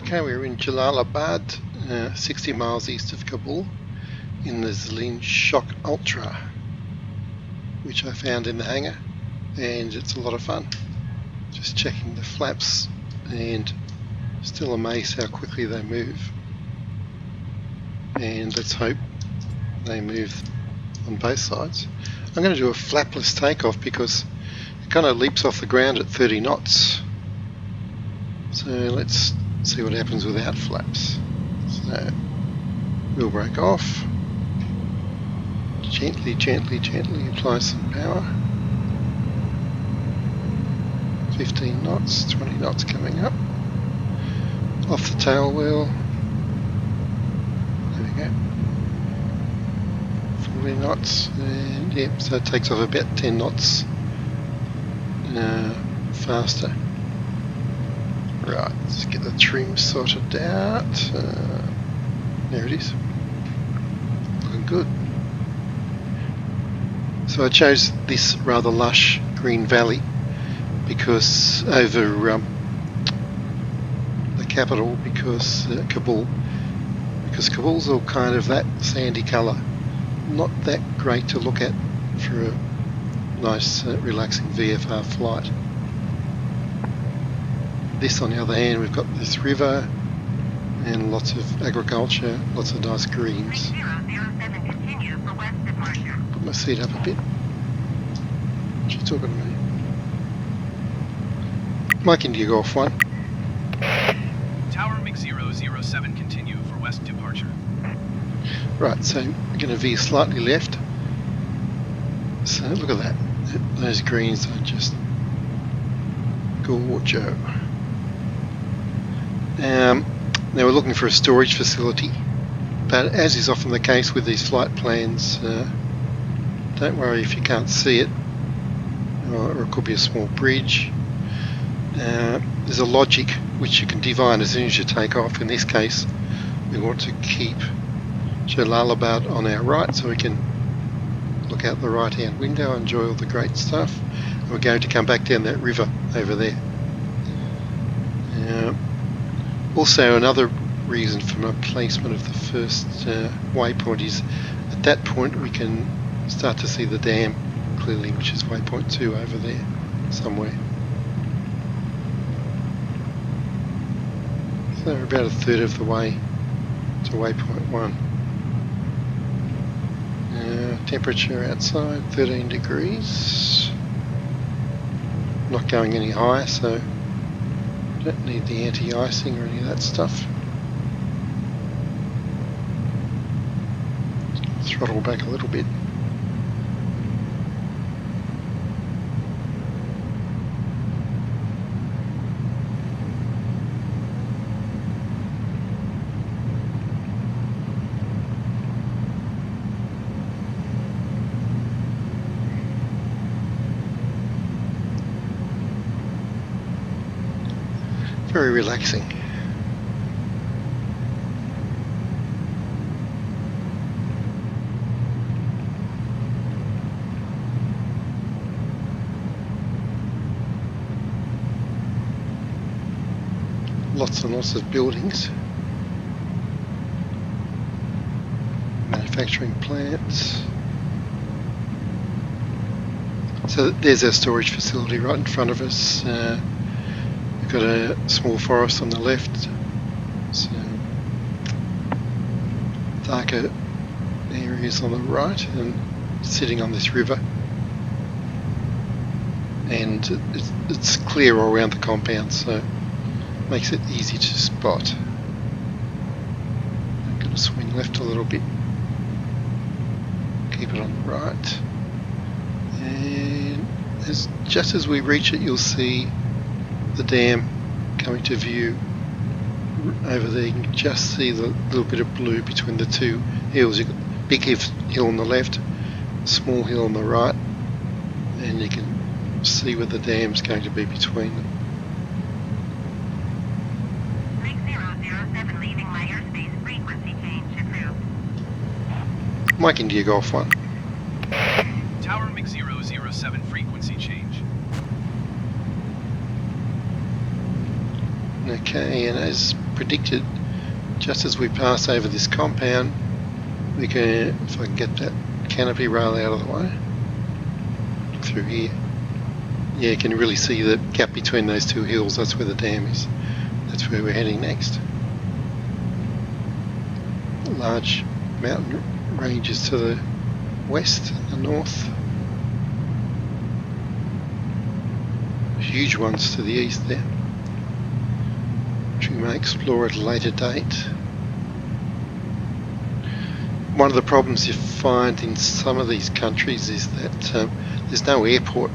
Okay, we're in Jalalabad, 60 miles east of Kabul, in the Zilin Shock Ultra, which I found in the hangar, and it's a lot of fun. Just checking the flaps, and still amazed how quickly they move. And let's hope they move on both sides. I'm going to do a flapless takeoff because it kind of leaps off the ground at 30 knots. So let's see what happens without flaps. So we'll break off. Gently, gently, gently apply some power. 15 knots, 20 knots coming up. Off the tail wheel. There we go. 40 knots, and yep, so it takes off about 10 knots faster. Right, let's get the trim sorted out. There it is. Looking good. So I chose this rather lush green valley because over the capital, because Kabul, because Kabul's all kind of that sandy colour. Not that great to look at for a nice relaxing VFR flight. This, on the other hand, we've got this river and lots of agriculture, lots of nice greens. Put my seat up a bit. She's talking to me. Mike India Golf 1. Tower MiG-007 continue for west departure. Right, so we're going to veer slightly left. So look at that. Those greens are just gorgeous. Now we're looking for a storage facility, but as is often the case with these flight plans, don't worry if you can't see it, or it could be a small bridge. There's a logic which you can divine as soon as you take off. In this case, we want to keep Jalalabad on our right so we can look out the right hand window and enjoy all the great stuff. And we're going to come back down that river over there. Also, another reason for my placement of the first waypoint is at that point we can start to see the dam clearly, which is waypoint 2 over there somewhere. So we're about a third of the way to waypoint 1. Temperature outside 13 degrees. Not going any higher, so don't need the anti-icing or any of that stuff. Throttle back a little bit. Very relaxing. Lots and lots of buildings. Manufacturing plants. So there's our storage facility right in front of us. We've got a small forest on the left, some darker areas on the right, and sitting on this river. And it's clear all around the compound, so it makes it easy to spot. I'm going to swing left a little bit, keep it on the right, and just as we reach it, you'll see the dam coming to view over there. You can just see the little bit of blue between the two hills. You've got big hill on the left, small hill on the right, and you can see where the dam's going to be between them. MiG-007 leaving my airspace, frequency change approved. Mike India Golf 1. Tower MiG-007 frequency change. Okay, and as predicted, just as we pass over this compound, we can, if I can get that canopy rail out of the way, through here, yeah, you can really see the gap between those two hills. That's where the dam is. That's where we're heading next. Large mountain ranges to the west and the north. Huge ones to the east there, which we may explore at a later date. One of the problems you find in some of these countries is that there's no airport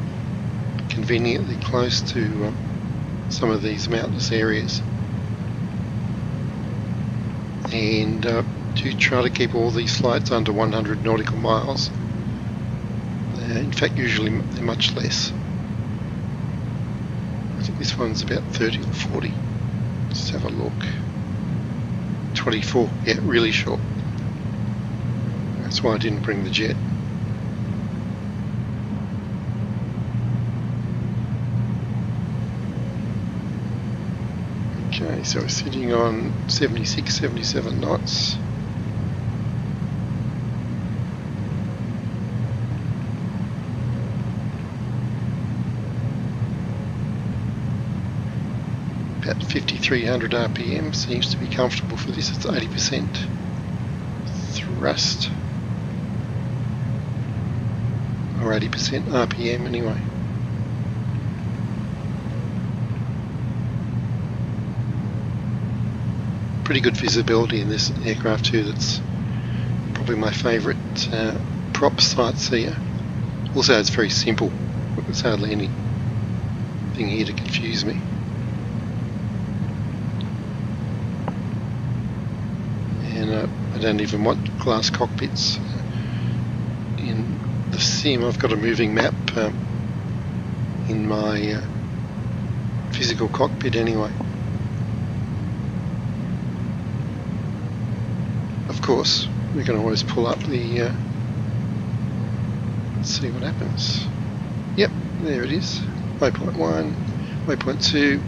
conveniently close to some of these mountainous areas, and do try to keep all these flights under 100 nautical miles. In fact, usually they're much less. I think this one's about 30 or 40. Let's have a look. 24, yeah, really short. That's why I didn't bring the jet. Okay, so we're sitting on 76, 77 knots. About 5,300 RPM seems to be comfortable for this. It's 80% thrust, or 80% RPM anyway. Pretty good visibility in this aircraft too. That's probably my favourite prop sightseer. Also, it's very simple. There's hardly anything here to confuse me. And I don't even want glass cockpits. In the sim, I've got a moving map in my physical cockpit anyway. Of course, we can always pull up the, let's see what happens. Yep, there it is. Waypoint 1, waypoint 2.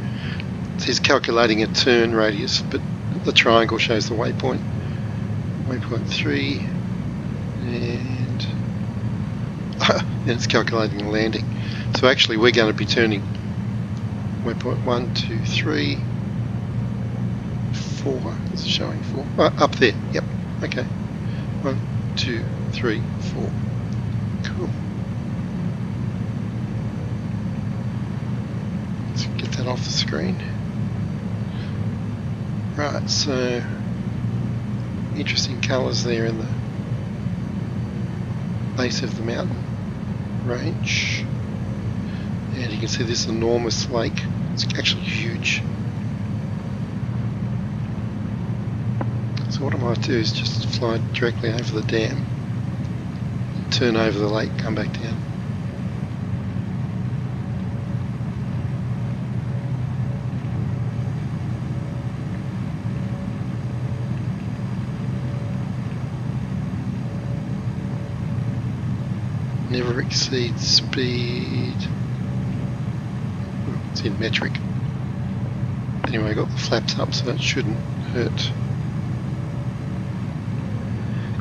It says calculating a turn radius, but the triangle shows the waypoint. Waypoint 3, and it's calculating the landing. So actually we're going to be turning waypoint 1, 2, 3, 4. It's showing 4. Up there, yep. Okay. 1, 2, 3, 4. Cool. Let's get that off the screen. Right, so interesting colours there in the base of the mountain range. And you can see this enormous lake. It's actually huge. So what I might do is just fly directly over the dam, turn over the lake, come back down. Never exceed speed. It's in metric. Anyway, I got the flaps up, so that shouldn't hurt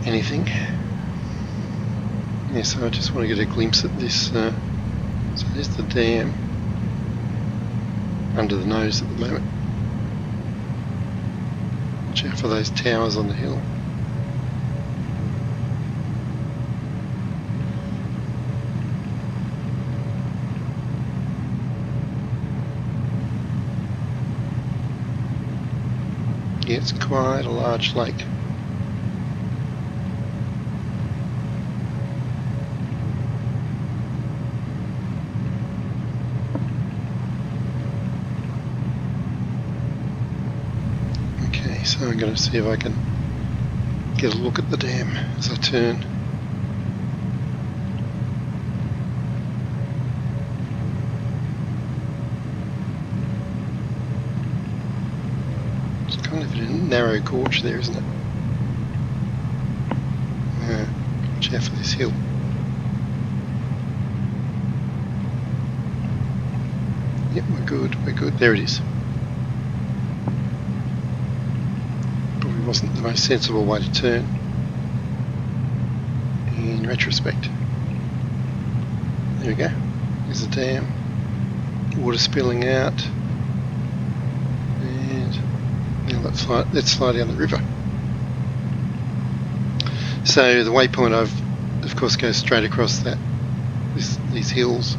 anything. Yeah, so I just want to get a glimpse at this. So there's the dam under the nose at the moment. Watch out for those towers on the hill. Yeah, it's quite a large lake. Okay, so I'm going to see if I can get a look at the dam as I turn. Kind of a narrow gorge there, isn't it? Watch out for this hill. Yep, we're good, we're good. There it is. wasn't the most sensible way to turn in retrospect. There we go. There's a dam. Water spilling out. And now let's fly down the river. So the waypoint of course goes straight across these hills,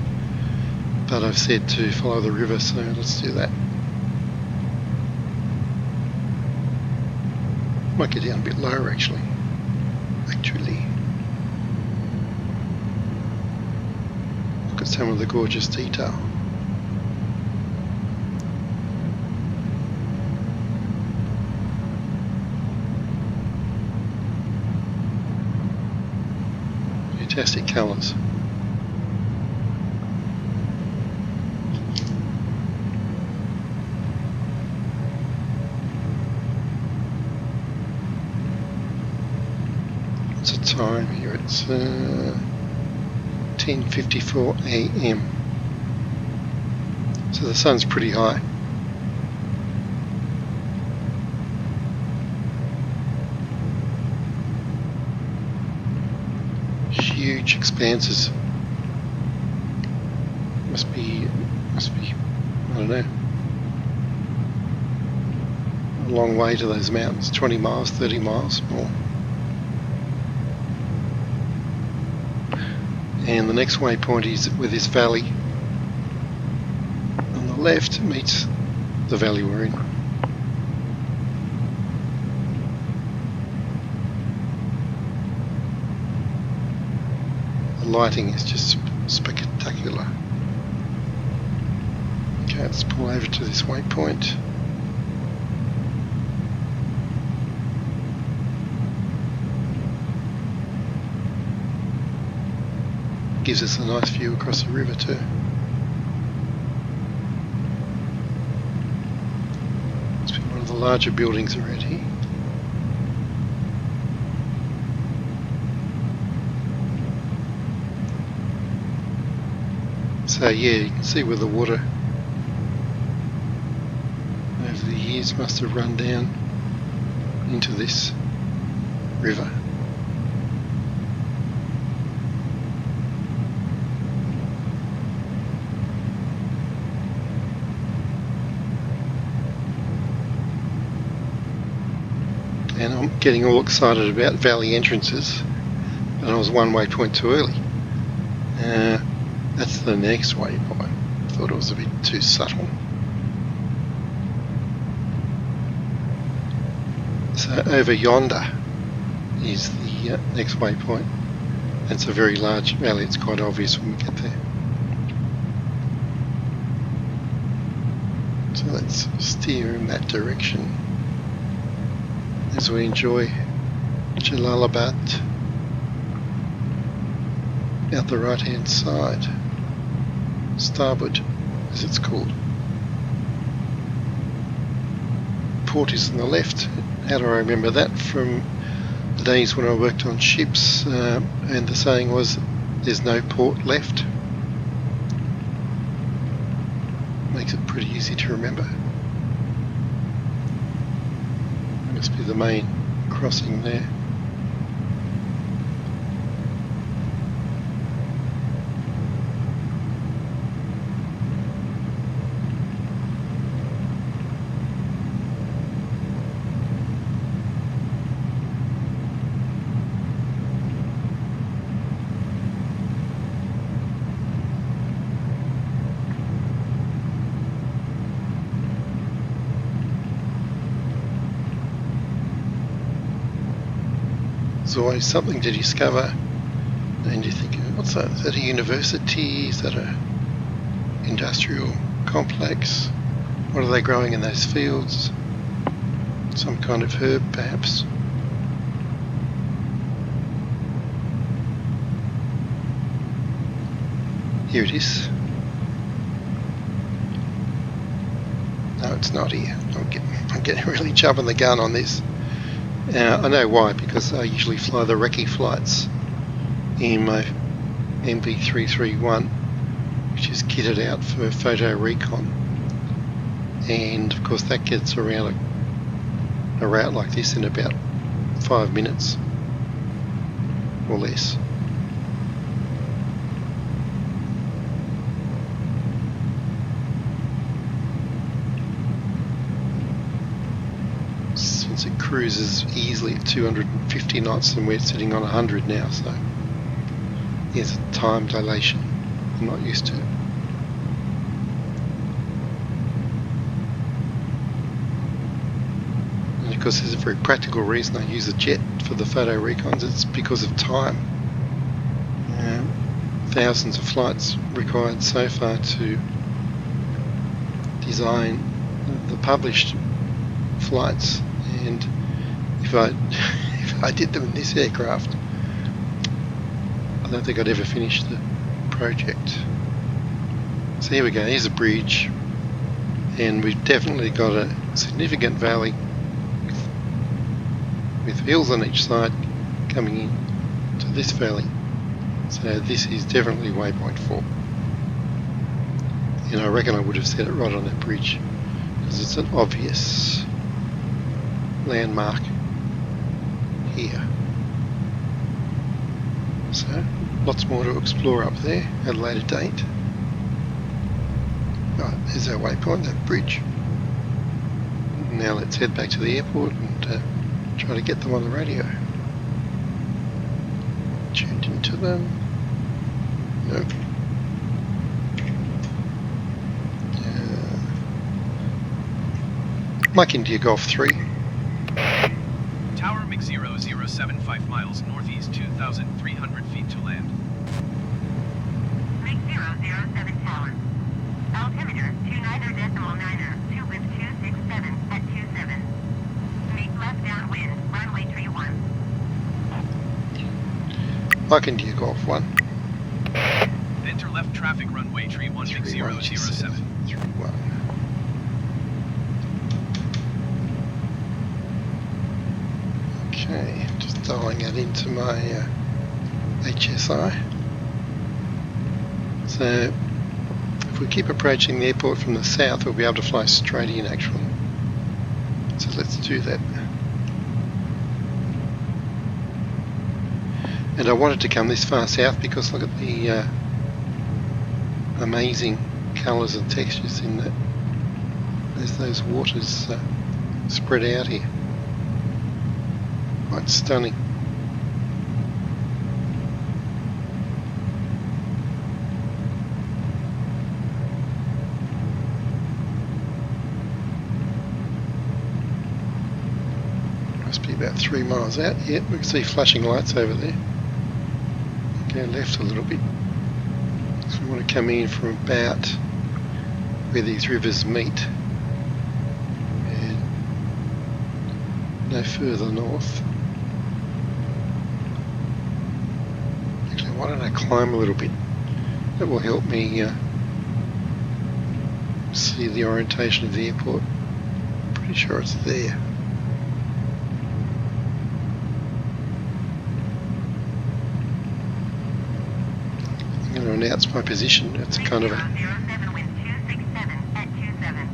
but I've said to follow the river, so let's do that. Might get down a bit lower actually. Look at some of the gorgeous detail. Fantastic colours. What's the time here? It's 10:54 AM. So the sun's pretty high. Huge expanses. Must be, I don't know, a long way to those mountains, 20 miles, 30 miles more. And the next waypoint is where this valley on the left meets the valley we're in. The lighting is just spectacular. Okay, let's pull over to this waypoint. Gives us a nice view across the river too. It's one of the larger buildings around here. So yeah, you can see where the water over the years must have run down into this river. And I'm getting all excited about valley entrances, and I was one waypoint too early. That's the next waypoint. I thought it was a bit too subtle. So over yonder is the next waypoint. It's a very large valley. It's quite obvious when we get there. So let's steer in that direction as we enjoy Jalalabad out the right hand side, starboard as it's called. Port is on the left. How do I remember that? From the days when I worked on ships, and the saying was there's no port left. Makes it pretty easy to remember. Must be the main crossing there. There's always something to discover, and you think, what's that? Is that a university? Is that a industrial complex? What are they growing in those fields? Some kind of herb, perhaps. Here it is. No, it's not here. I'm getting really jumping the gun on this. I know why, because I usually fly the recce flights in my MV331, which is kitted out for photo recon, and of course that gets around a route like this in about 5 minutes or less. Since it cruises easily at 250 knots and we're sitting on 100 now, so there's a time dilation I'm not used to. And of course there's a very practical reason I use a jet for the photo recons. It's because of time. Thousands of flights required so far to design the published flights, and if I did them in this aircraft, I don't think I'd ever finish the project. So here we go, here's a bridge, and we've definitely got a significant valley with hills on each side coming in to this valley. So this is definitely waypoint 4. And I reckon I would have set it right on that bridge, because it's an obvious landmark here. So lots more to explore up there at a later date. Right, there's our waypoint, that bridge. Now let's head back to the airport and try to get them on the radio. Tuned into them. Nope. Mike India Golf 3. Tower MiG-007 5 miles northeast, 2,300 feet to land. MiG-007 Tower. Altimeter 29.9er, 2 with 267 at 27. Make left downwind, runway 31. Mike India Golf 1. Enter left traffic runway 31 MiG-007. 31. Okay, just dialing that into my HSI. So if we keep approaching the airport from the south, we'll be able to fly straight in actually. So let's do that. And I wanted to come this far south because look at the amazing colours and textures in that. There's those waters spread out here. Quite stunning. Must be about 3 miles out. Yep, we can see flashing lights over there. Go left a little bit. So we want to come in from about where these rivers meet and no further north. Actually, why don't I climb a little bit? That will help me see the orientation of the airport. Pretty sure it's there. I'm going to announce my position. It's kind of a... MiG-007 wind 267 at 27.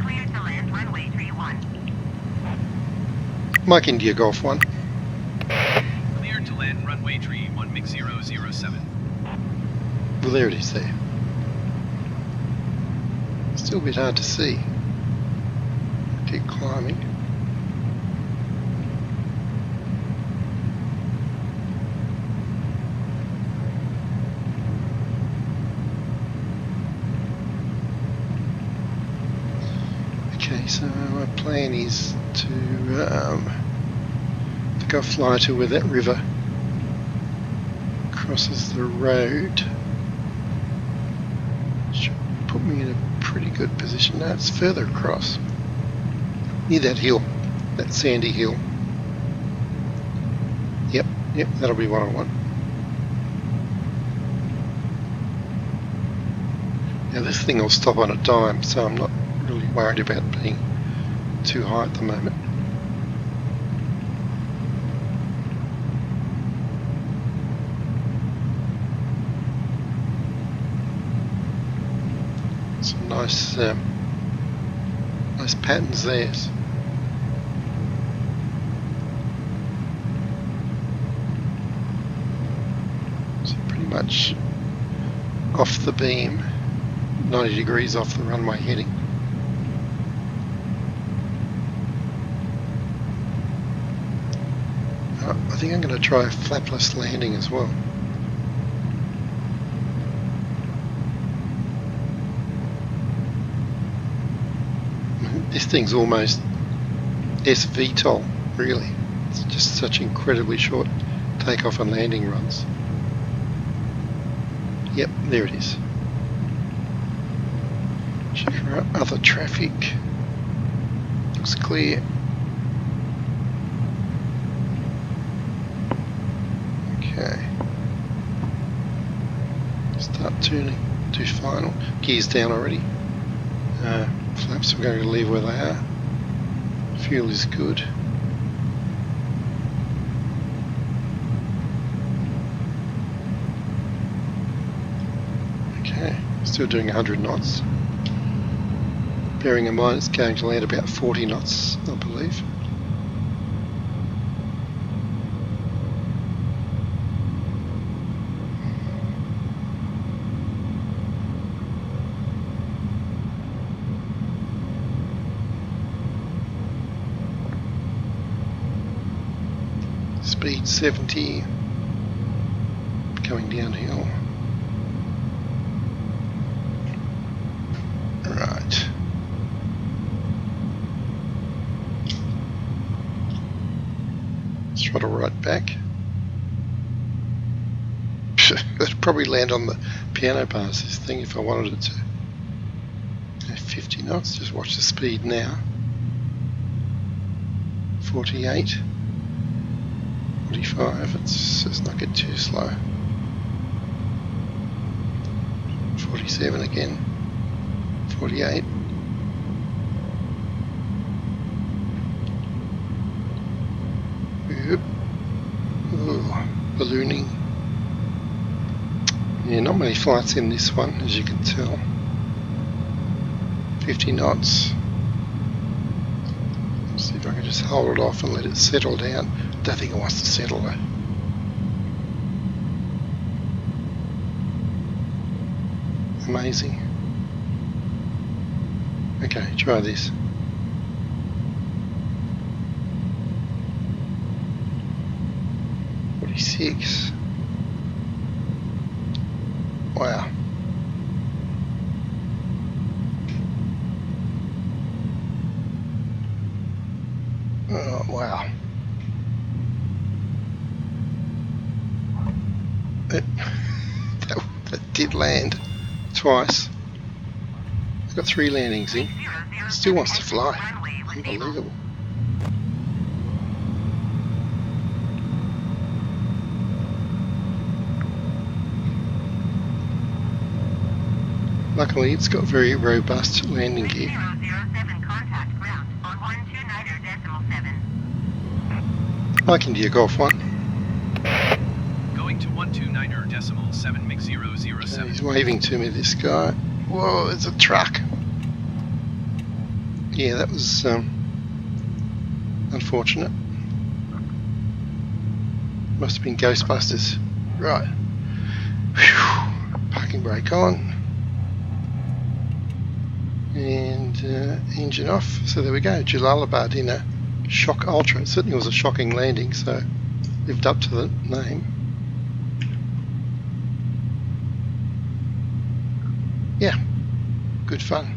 Clear to land runway 31. Mike India Golf 1. Clear to land runway 31 MiG-007. Well, there it is there. Still a bit hard to see. Keep climbing. Okay, so my plan is to go fly to where that river crosses the road. Should put me in a pretty good position. Now it's further across, near that hill, that sandy hill. Yep, that'll be what I want. Now this thing will stop on a dime, so I'm not really worried about being too high at the moment. Some nice patterns there. much off the beam, 90 degrees off the runway heading. I think I'm going to try a flapless landing as well. This thing's almost SVTOL, really. It's just such incredibly short takeoff and landing runs. Yep, there it is. Check for other traffic. Looks clear. Okay. Start turning to final. Gears down already. Flaps we're going to leave where they are. Fuel is good. Okay, still doing 100 knots. Bearing in mind it's going to land about 40 knots, I believe. Speed 70, going downhill. Right. Throttle right back. It'd probably land on the piano bars, this thing, if I wanted it to. 50 knots, just watch the speed now. 48. 45, let's not get too slow. 47 again. 48. Yep. Ooh, ballooning. Yeah, not many flights in this one, as you can tell. 50 knots. Let's see if I can just hold it off and let it settle down. Don't think it wants to settle though. Amazing. Okay, try this. $46. Wow. Oh, wow. That did land twice. It's got 3 landings in. Still wants to fly. Unbelievable. Luckily, it's got very robust landing gear. 007 contact ground on 129.7. Like India Golf 1. Going to 129.7 MiG 007. He's waving to me, this guy. Whoa, there's a truck. Yeah, that was unfortunate. Must have been Ghostbusters. Right. Whew. Parking brake on. And engine off. So there we go. Jalalabad in a shock ultra. It certainly was a shocking landing, so lived up to the name. Yeah, good fun.